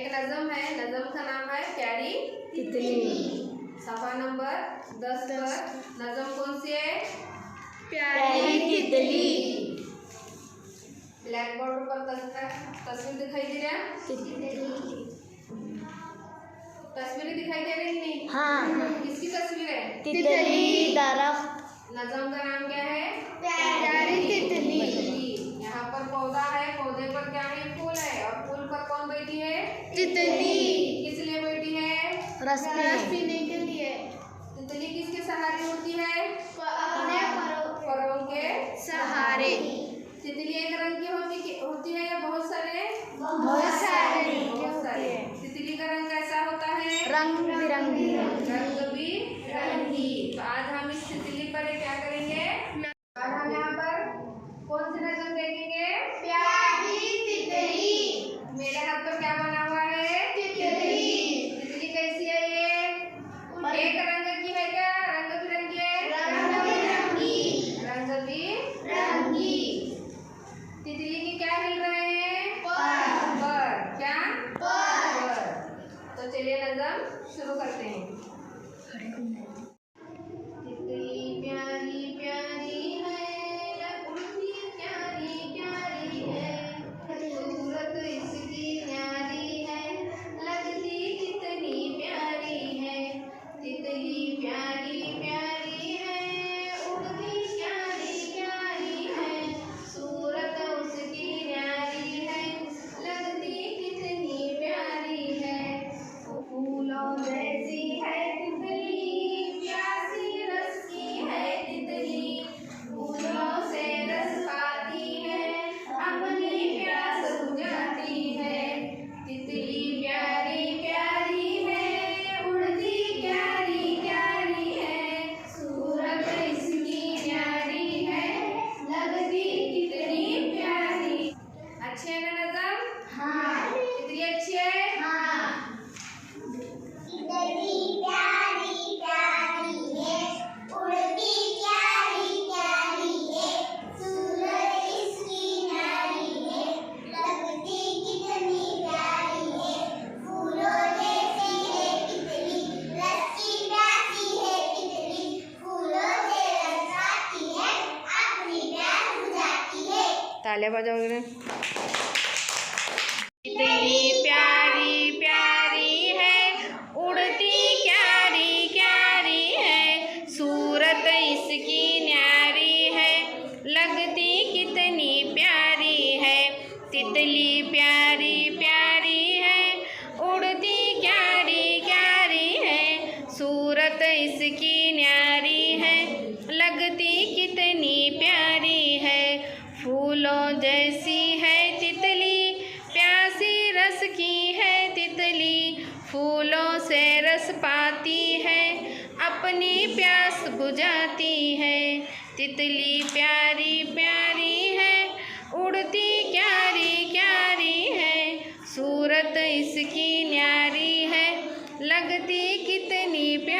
एक नज़म है, नज़म का नाम है प्यारी तितली। सफा नंबर 10 पर नज़म कौन सी है? प्यारी तितली। ब्लैक बोर्ड पर तस्वीर दिखाई दे रहा है? तस्वीरें दिखाई दे रही नहीं? हाँ। किसकी तस्वीर है? तितली दरख्त। नज़म का नाम क्या है? प्यारी तितली। यहाँ पर पौधा है, पौधे पर क्या है? फूल है। और फूल पर कौन बैठी है? तितली। किस लिए बैठी है? रस पीने के लिए। तितली किसके सहारे होती है? अपने परों के सहारे। तितली एक रंग की होती है या बहुत सारे? बहुत सारे तितली का रंग कैसा होता है? रंग बिरंगी। रंग बिरंगी। तो आज हम इस तितली पर क्या करेंगे? आज हम यहाँ पर कौन सी नज़म देखेंगे? प्यारी तितली। मेरे हाथ पर क्या बना हुआ है? तितली। तितली कैसी है ये? एक रंग की है क्या? रंग बिरंगी है? रंग बिरंगी। रंग बिरंगी। तितली की क्या हिल रहे हैं? पर। क्या? पर। तो चलिए नज़म शुरू करते हैं। तितली प्यारी प्यारी है, उड़ती प्यारी प्यारी है, सूरत इसकी न्यारी है, लगती कितनी प्यारी है। तितली प्यारी प्यारी है, उड़ती प्यारी प्यारी है, सूरत उसकी न्यारी है, लगती कितनी प्यारी है। फूलों जैसी है तितली, प्यासी रस की है तितली, फूलों से रस पाती है, अपनी प्यास बुझाती है। तितली प्यारी प्यारी है, उड़ती प्यारी प्यारी है, सूरत इसकी न्यारी है, लगती कितनी प्यारी। अच्छी है ना नज़म? हाँ। कितनी अच्छी है? हाँ। तितली प्यारी प्यारी है, उड़ती प्यारी प्यारी है, सूरत इसकी न्यारी है, लगती कितनी प्यारी है, फूलों जैसी है तितली, रस की प्यासी है तितली, फूलों से रस पाती है, अपनी प्यास बुझाती है। तालियां बजाओ। तितली प्यारी प्यारी है, उड़ती क्यारी क्यारी है, सूरत इसकी न्यारी है, लगती कितनी प्यारी है। तितली प्यारी प्यारी है, उड़ती क्यारी क्यारी है, सूरत इसकी न्यारी है, लगती कितनी प्यारी है। फूलों जैसी है तितली, प्यासी रस की है तितली, फूलों से रस पाती है, अपनी प्यास बुझाती है। तितली प्यारी प्यारी है, उड़ती क्यारी क्यारी है, सूरत इसकी न्यारी है, लगती कितनी प्यारी